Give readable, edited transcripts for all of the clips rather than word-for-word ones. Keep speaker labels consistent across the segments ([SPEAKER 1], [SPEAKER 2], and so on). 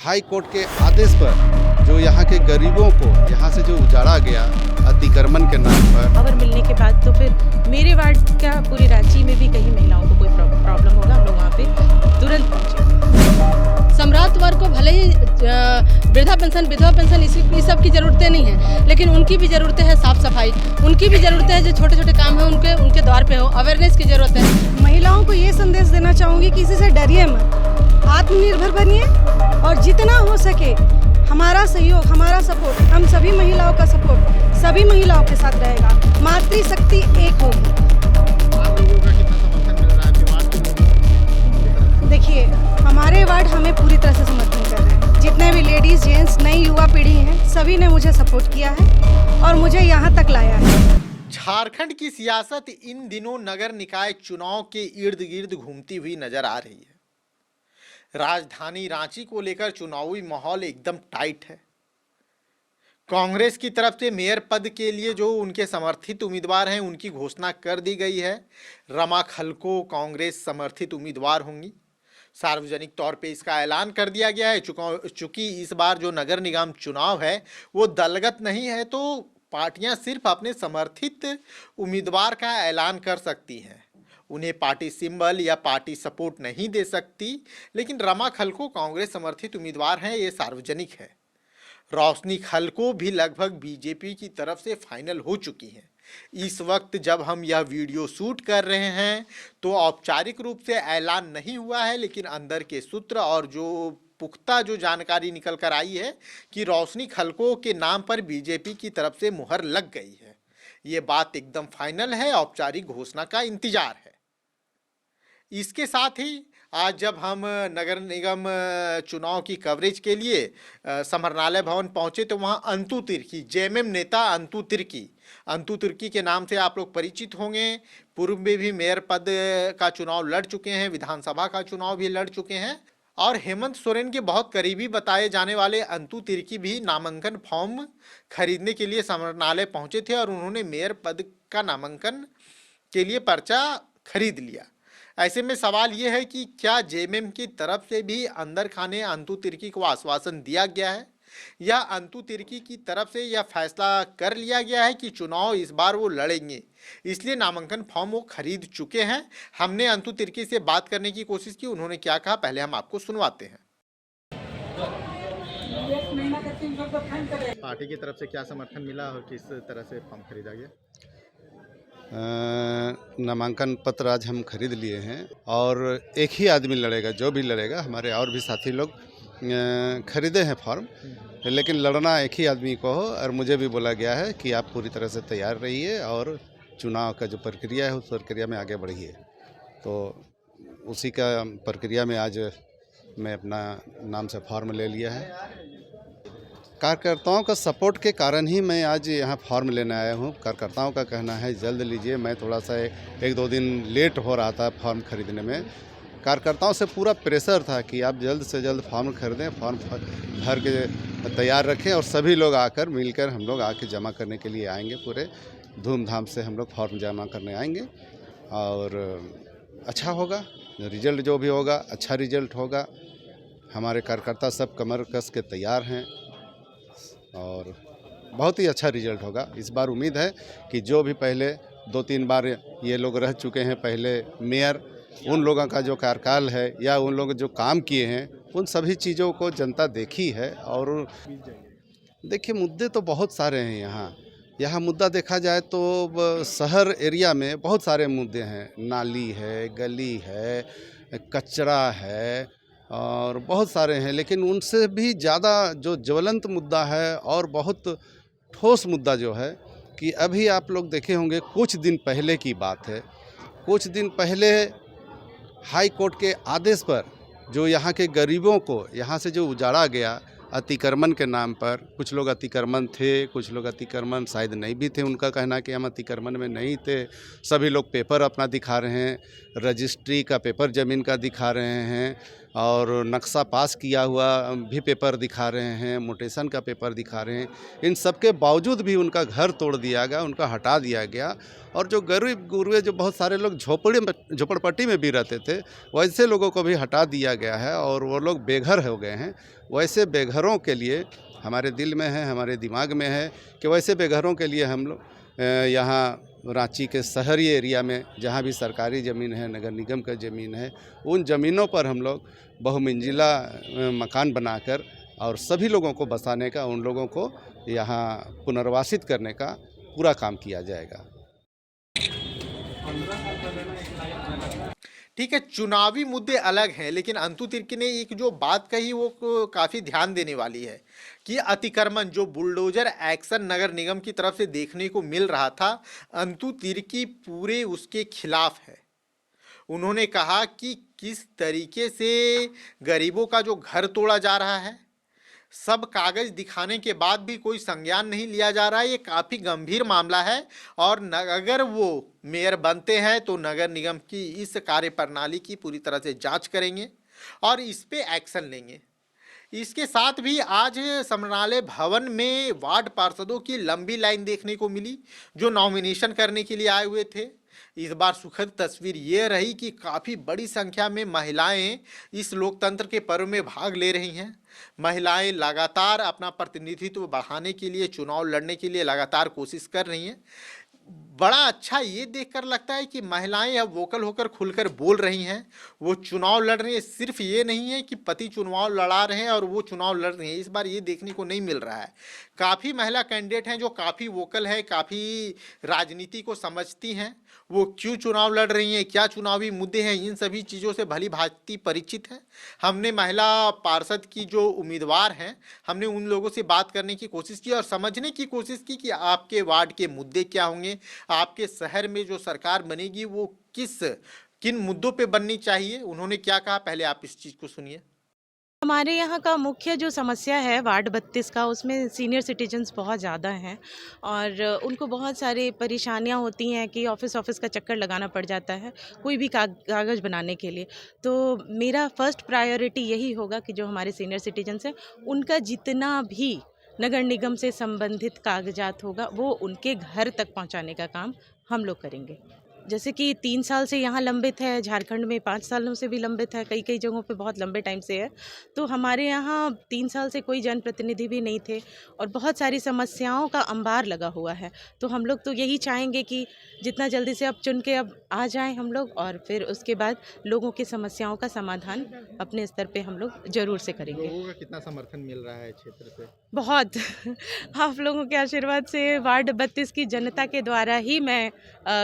[SPEAKER 1] High court के आदेश पर जो यहाँ के गरीबों को यहाँ से जो उजाड़ा गया अतिक्रमण के नाम पर,
[SPEAKER 2] खबर मिलने के बाद तो फिर मेरे वार्ड क्या पूरे रांची में भी कहीं महिलाओं को कोई प्रॉब्लम होगा, हम लोग वहाँ पे तुरंत पहुँचे।
[SPEAKER 3] सम्राट वर्ग को भले ही वृद्धा पेंशन, विधवा पेंशन इस सब की ज़रूरतें नहीं है, लेकिन उनकी भी ज़रूरतें हैं साफ़ सफाई, उनकी भी ज़रूरतें हैं जो छोटे छोटे काम हैं उनके द्वार पे हो, अवेयरनेस की ज़रूरत है।
[SPEAKER 4] महिलाओं को ये संदेश देना चाहूँगी कि किसी से डरिए मत, आत्मनिर्भर बनिए और जितना हो सके हमारा सहयोग, हमारा सपोर्ट, हम सभी महिलाओं का सपोर्ट सभी महिलाओं के साथ रहेगा। मातृशक्ति एक होगी।
[SPEAKER 5] आप लोगों का कितना समर्थन मिल रहा है आपके वार्ड के लोगों?
[SPEAKER 4] देखिए, हमारे वार्ड हमें पूरी तरह से समर्थन कर रहे हैं। जितने भी लेडीज़, जेंट्स, नई युवा पीढ़ी हैं, सभी ने मुझे सपोर्ट किया है और मुझे यहाँ तक लाया है।
[SPEAKER 5] झारखंड की सियासत इन दिनों नगर निकाय चुनाव के इर्द गिर्द घूमती हुई नजर आ रही है। राजधानी रांची को लेकर चुनावी माहौल एकदम टाइट है। कांग्रेस की तरफ से मेयर पद के लिए जो उनके समर्थित उम्मीदवार हैं उनकी घोषणा कर दी गई है। रमा खलको कांग्रेस समर्थित उम्मीदवार होंगी। सार्वजनिक तौर पे इसका ऐलान कर दिया गया है। चूंकि इस बार जो नगर निगम चुनाव है वो दलगत नहीं है, तो पार्टियां सिर्फ अपने समर्थित उम्मीदवार का ऐलान कर सकती हैं। उन्हें पार्टी सिंबल या पार्टी सपोर्ट नहीं दे सकती। लेकिन रमा खलको कांग्रेस समर्थित उम्मीदवार हैं, ये सार्वजनिक है। रोशनी खलको भी लगभग बीजेपी की तरफ से फाइनल हो चुकी हैं। इस वक्त जब हम यह वीडियो शूट कर रहे हैं तो औपचारिक रूप से ऐलान नहीं हुआ है, लेकिन अंदर के सूत्र और जो पुख्ता जो जानकारी निकल कर आई है कि रोशनी खलको के नाम पर बीजेपी की तरफ से मुहर लग गई है। ये बात एकदम फाइनल है, औपचारिक घोषणा का इंतजार है। इसके साथ ही आज जब हम नगर निगम चुनाव की कवरेज के लिए समरनालय भवन पहुंचे तो वहां अंतु तिर्की, जेएमएम नेता अंतु तिर्की के नाम से आप लोग परिचित होंगे। पूर्व में भी मेयर पद का चुनाव लड़ चुके हैं, विधानसभा का चुनाव भी लड़ चुके हैं और हेमंत सोरेन के बहुत करीबी बताए जाने वाले अंतु तिर्की भी नामांकन फॉर्म खरीदने के लिए समरनालय पहुंचे थे और उन्होंने मेयर पद का नामांकन के लिए पर्चा खरीद लिया। ऐसे में सवाल ये है कि क्या जेएमएम की तरफ से भी अंदर खाने अंतु तिर्की को आश्वासन दिया गया है या अंतु तिर्की की तरफ से यह फैसला कर लिया गया है कि चुनाव इस बार वो लड़ेंगे, इसलिए नामांकन फॉर्म वो खरीद चुके हैं। हमने अंतु तिर्की से बात करने की कोशिश की, उन्होंने क्या कहा पहले हम आपको सुनवाते हैं। पार्टी की तरफ से क्या समर्थन मिला और किस तरह से फॉर्म खरीदा गया?
[SPEAKER 1] नामांकन पत्र आज हम खरीद लिए हैं और एक ही आदमी लड़ेगा, जो भी लड़ेगा। हमारे और भी साथी लोग खरीदे हैं फॉर्म, लेकिन लड़ना एक ही आदमी को हो और मुझे भी बोला गया है कि आप पूरी तरह से तैयार रहिए और चुनाव का जो प्रक्रिया है उस प्रक्रिया में आगे बढ़िए। तो उसी का प्रक्रिया में आज मैं अपना नाम से फॉर्म ले लिया है। कार्यकर्ताओं का सपोर्ट के कारण ही मैं आज यहाँ फॉर्म लेने आया हूँ। कार्यकर्ताओं का कहना है जल्द लीजिए। मैं थोड़ा सा 1-2 दिन लेट हो रहा था फॉर्म खरीदने में। कार्यकर्ताओं से पूरा प्रेशर था कि आप जल्द से जल्द फॉर्म खरीदें, फॉर्म भर के तैयार रखें और सभी लोग आकर मिलकर हम लोग आके जमा करने के लिए आएंगे। पूरे धूमधाम से हम लोग फॉर्म जमा करने आएंगे और अच्छा होगा। रिजल्ट जो भी होगा अच्छा रिजल्ट होगा। हमारे कार्यकर्ता सब कमर कस के तैयार हैं और बहुत ही अच्छा रिजल्ट होगा। इस बार उम्मीद है कि जो भी पहले 2-3 बार ये लोग रह चुके हैं पहले मेयर, उन लोगों का जो कार्यकाल है या उन लोग जो काम किए हैं उन सभी चीज़ों को जनता देखी है। और देखिए, मुद्दे तो बहुत सारे हैं यहाँ मुद्दा देखा जाए तो शहर एरिया में बहुत सारे मुद्दे हैं। नाली है, गली है, कचरा है और बहुत सारे हैं, लेकिन उनसे भी ज़्यादा जो ज्वलंत मुद्दा है और बहुत ठोस मुद्दा जो है कि अभी आप लोग देखे होंगे, कुछ दिन पहले की बात है, कुछ दिन पहले हाई कोर्ट के आदेश पर जो यहाँ के गरीबों को यहाँ से जो उजाड़ा गया अतिक्रमण के नाम पर, कुछ लोग अतिक्रमण थे, कुछ लोग अतिक्रमण शायद नहीं भी थे। उनका कहना कि हम अतिक्रमण में नहीं थे। सभी लोग पेपर अपना दिखा रहे हैं, रजिस्ट्री का पेपर ज़मीन का दिखा रहे हैं और नक्शा पास किया हुआ भी पेपर दिखा रहे हैं, म्यूटेशन का पेपर दिखा रहे हैं। इन सब के बावजूद भी उनका घर तोड़ दिया गया, उनका हटा दिया गया। और जो गरीब गुरुए जो बहुत सारे लोग झोपड़पट्टी में भी रहते थे, वैसे लोगों को भी हटा दिया गया है और वो लोग बेघर हो गए हैं। वैसे बेघरों के लिए हमारे दिल में है, हमारे दिमाग में है कि वैसे बेघरों के लिए हम लोग यहाँ रांची के शहरी एरिया में जहाँ भी सरकारी ज़मीन है, नगर निगम का ज़मीन है, उन ज़मीनों पर हम लोग बहुमंजिला मकान बनाकर और सभी लोगों को बसाने का, उन लोगों को यहाँ पुनर्वासित करने का पूरा काम किया जाएगा।
[SPEAKER 5] ठीक है, चुनावी मुद्दे अलग हैं, लेकिन अंतु तिर्की ने एक जो बात कही वो काफ़ी ध्यान देने वाली है कि अतिक्रमण जो बुलडोजर एक्शन नगर निगम की तरफ से देखने को मिल रहा था, अंतु तिर्की पूरे उसके खिलाफ है। उन्होंने कहा कि किस तरीके से गरीबों का जो घर तोड़ा जा रहा है, सब कागज दिखाने के बाद भी कोई संज्ञान नहीं लिया जा रहा है, ये काफ़ी गंभीर मामला है। और अगर वो मेयर बनते हैं तो नगर निगम की इस कार्यप्रणाली की पूरी तरह से जांच करेंगे और इस पे एक्शन लेंगे। इसके साथ भी आज समरनालय भवन में वार्ड पार्षदों की लंबी लाइन देखने को मिली जो नॉमिनेशन करने के लिए आए हुए थे। इस बार सुखद तस्वीर ये रही कि काफ़ी बड़ी संख्या में महिलाएं इस लोकतंत्र के पर्व में भाग ले रही हैं। महिलाएं लगातार अपना प्रतिनिधित्व बढ़ाने के लिए, चुनाव लड़ने के लिए लगातार कोशिश कर रही हैं। बड़ा अच्छा ये देखकर लगता है कि महिलाएं अब वोकल होकर खुलकर बोल रही हैं, वो चुनाव लड़ रही हैं। सिर्फ ये नहीं है कि पति चुनाव लड़ा रहे हैं और वो चुनाव लड़ रही हैं, इस बार ये देखने को नहीं मिल रहा है। काफ़ी महिला कैंडिडेट हैं जो काफ़ी वोकल है, काफ़ी राजनीति को समझती हैं, वो क्यों चुनाव लड़ रही हैं, क्या चुनावी मुद्दे हैं, इन सभी चीज़ों से भली भांति परिचित है। हमने महिला पार्षद की जो उम्मीदवार हैं, हमने उन लोगों से बात करने की कोशिश की और समझने की कोशिश की कि आपके वार्ड के मुद्दे क्या होंगे, आपके शहर में जो सरकार बनेगी वो किन मुद्दों पे बननी चाहिए। उन्होंने क्या कहा, पहले आप इस चीज़ को सुनिए।
[SPEAKER 2] हमारे यहाँ का मुख्य जो समस्या है वार्ड 32 का, उसमें सीनियर सिटीजन्स बहुत ज़्यादा हैं और उनको बहुत सारी परेशानियाँ होती हैं कि ऑफिस का चक्कर लगाना पड़ जाता है कोई भी कागज़ बनाने के लिए। तो मेरा फर्स्ट प्रायोरिटी यही होगा कि जो हमारे सीनियर सिटीजन्स हैं उनका जितना भी नगर निगम से संबंधित कागजात होगा वो उनके घर तक पहुँचाने का काम हम लोग करेंगे। जैसे कि 3 साल से यहाँ लंबित है, झारखंड में 5 सालों से भी लंबित है, कई जगहों पे बहुत लंबे टाइम से है। तो हमारे यहाँ 3 साल से कोई जनप्रतिनिधि भी नहीं थे और बहुत सारी समस्याओं का अंबार लगा हुआ है। तो हम लोग तो यही चाहेंगे कि जितना जल्दी से अब चुन के अब आ जाएं हम लोग और फिर उसके बाद लोगों की समस्याओं का समाधान अपने स्तर पे हम लोग ज़रूर से करेंगे।
[SPEAKER 5] लोगों का कितना समर्थन मिल रहा है क्षेत्र से? बहुत
[SPEAKER 2] आप लोगों के आशीर्वाद से वार्ड 32 की जनता के द्वारा ही मैं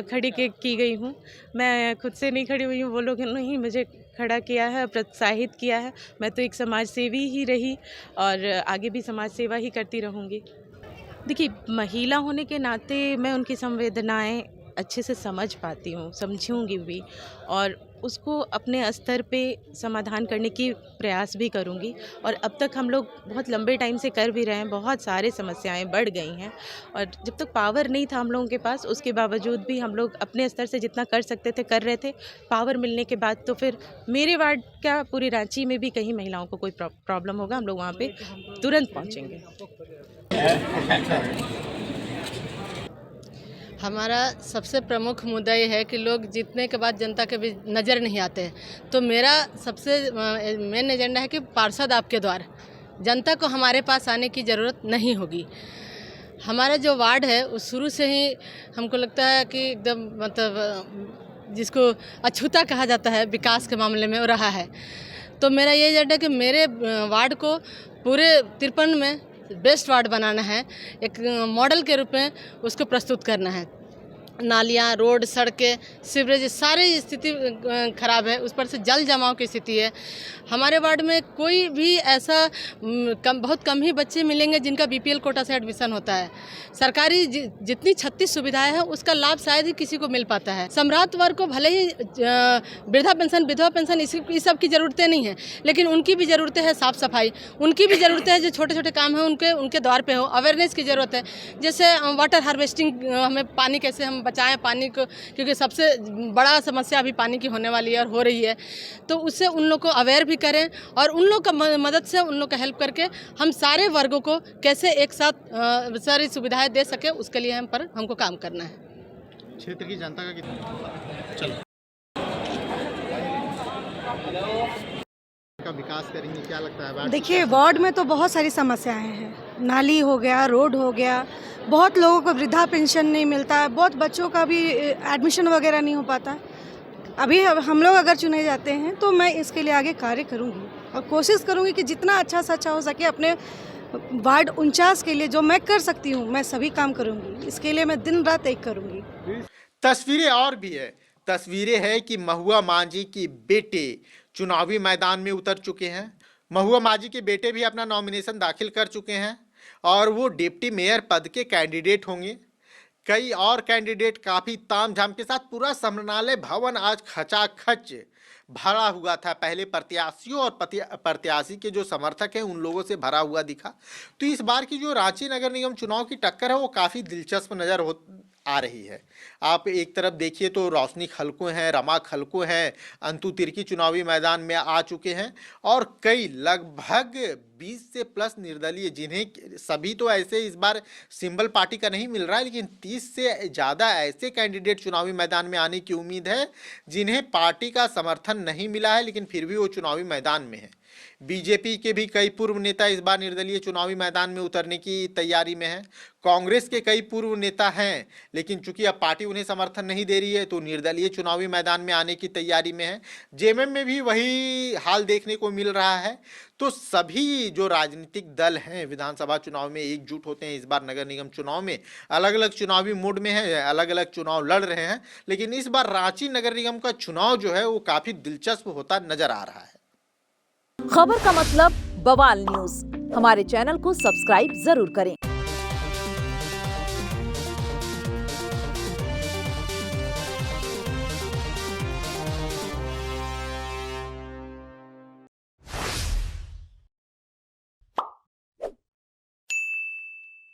[SPEAKER 2] खड़ी की गई हूँ। मैं खुद से नहीं खड़ी हुई हूँ, वो लोगों ने ही मुझे खड़ा किया है, प्रोत्साहित किया है। मैं तो एक समाज सेवी ही रही और आगे भी समाज सेवा ही करती रहूँगी। देखिए, महिला होने के नाते मैं उनकी संवेदनाएं अच्छे से समझ पाती हूँ, समझूंगी भी और उसको अपने स्तर पे समाधान करने की प्रयास भी करूँगी। और अब तक हम लोग बहुत लंबे टाइम से कर भी रहे हैं, बहुत सारे समस्याएं बढ़ गई हैं और जब तक पावर नहीं था हम लोगों के पास, उसके बावजूद भी हम लोग अपने स्तर से जितना कर सकते थे कर रहे थे। पावर मिलने के बाद तो फिर मेरे वार्ड क्या पूरी रांची में भी कहीं महिलाओं को कोई प्रॉब्लम होगा, हम लोग वहाँ पे तुरंत पहुँचेंगे।
[SPEAKER 3] हमारा सबसे प्रमुख मुद्दा ये है कि लोग जीतने के बाद जनता के बीच नज़र नहीं आते हैं। तो मेरा सबसे मेन एजेंडा है कि पार्षद आपके द्वार जनता को हमारे पास आने की ज़रूरत नहीं होगी। हमारा जो वार्ड है उस शुरू से ही हमको लगता है कि एकदम मतलब जिसको अछूता कहा जाता है विकास के मामले में वो रहा है। तो मेरा ये एजेंडा है कि मेरे वार्ड को पूरे 53 में बेस्ट वार्ड बनाना है, एक मॉडल के रूप में उसको प्रस्तुत करना है। नालियाँ, रोड, सड़कें, सीवरेज सारी स्थिति खराब है, उस पर से जल जमाव की स्थिति है। हमारे वार्ड में कोई भी ऐसा बहुत कम ही बच्चे मिलेंगे जिनका बीपीएल कोटा से एडमिशन होता है। सरकारी जितनी 36 सुविधाएं हैं उसका लाभ शायद ही किसी को मिल पाता है। सम्राट वर्ग को भले ही वृद्धा पेंशन, विधवा पेंशन इस सब की ज़रूरतें नहीं है, लेकिन उनकी भी ज़रूरतें हैं साफ़ सफाई, उनकी भी ज़रूरतें हैं जो छोटे छोटे काम हैं उनके द्वार पे हो। अवेयरनेस की ज़रूरत है, जैसे वाटर हार्वेस्टिंग, हमें पानी कैसे हम बचाएं पानी को, क्योंकि सबसे बड़ा समस्या अभी पानी की होने वाली है और हो रही है। तो उससे उन लोग को अवेयर भी करें और उन लोग का मदद से उन लोग का हेल्प करके हम सारे वर्गों को कैसे एक साथ सारी सुविधाएं दे सके, उसके लिए हमको काम करना है।
[SPEAKER 5] क्षेत्र की जनता का कितना का विकास करेंगे, क्या लगता है?
[SPEAKER 4] देखिए, वार्ड में तो बहुत सारी समस्याएं हैं। नाली हो गया, रोड हो गया, बहुत लोगों को वृद्धा पेंशन नहीं मिलता है, बहुत बच्चों का भी एडमिशन वगैरह नहीं हो पाता। अभी हम लोग अगर चुने जाते हैं तो मैं इसके लिए आगे कार्य करूंगी और कोशिश करूंगी कि जितना अच्छा से अच्छा हो सके अपने वार्ड 49 के लिए जो मैं कर सकती हूँ मैं सभी काम करूंगी। इसके लिए मैं दिन रात एक करूंगी।
[SPEAKER 5] तस्वीरें और भी है। तस्वीरें है कि महुआ मांझी की बेटे चुनावी मैदान में उतर चुके हैं। महुआ मांझी के बेटे भी अपना नॉमिनेशन दाखिल कर चुके हैं और वो डिप्टी मेयर पद के कैंडिडेट होंगे। कई और कैंडिडेट काफ़ी तामझाम के साथ पूरा समरणालय भवन आज खचाखच भरा हुआ था। पहले प्रत्याशियों और प्रत्याशी के जो समर्थक हैं उन लोगों से भरा हुआ दिखा। तो इस बार की जो रांची नगर निगम चुनाव की टक्कर है वो काफ़ी दिलचस्प नज़र आ रही है। आप एक तरफ देखिए तो रोशनी खलको हैं, रमा खलको हैं, अंतु तिर्की चुनावी मैदान में आ चुके हैं और कई लगभग 20 से प्लस निर्दलीय, जिन्हें सभी तो ऐसे इस बार सिंबल पार्टी का नहीं मिल रहा है, लेकिन 30 से ज़्यादा ऐसे कैंडिडेट चुनावी मैदान में आने की उम्मीद है जिन्हें पार्टी का समर्थन नहीं मिला है लेकिन फिर भी वो चुनावी मैदान में है। बीजेपी के भी कई पूर्व नेता इस बार निर्दलीय चुनावी मैदान में उतरने की तैयारी में हैं। कांग्रेस के कई पूर्व नेता हैं लेकिन चूंकि अब पार्टी उन्हें समर्थन नहीं दे रही है तो निर्दलीय चुनावी मैदान में आने की तैयारी में है। जेएमएम में भी वही हाल देखने को मिल रहा है। तो सभी जो राजनीतिक दल हैं विधानसभा चुनाव में एकजुट होते हैं। इस बार नगर निगम चुनाव में अलग अलग चुनावी मूड में है, अलग अलग चुनाव लड़ रहे हैं, लेकिन इस बार रांची नगर निगम का चुनाव जो है वो काफी दिलचस्प होता नजर आ रहा है।
[SPEAKER 6] खबर का मतलब बवाल न्यूज। हमारे चैनल को सब्सक्राइब जरूर करें।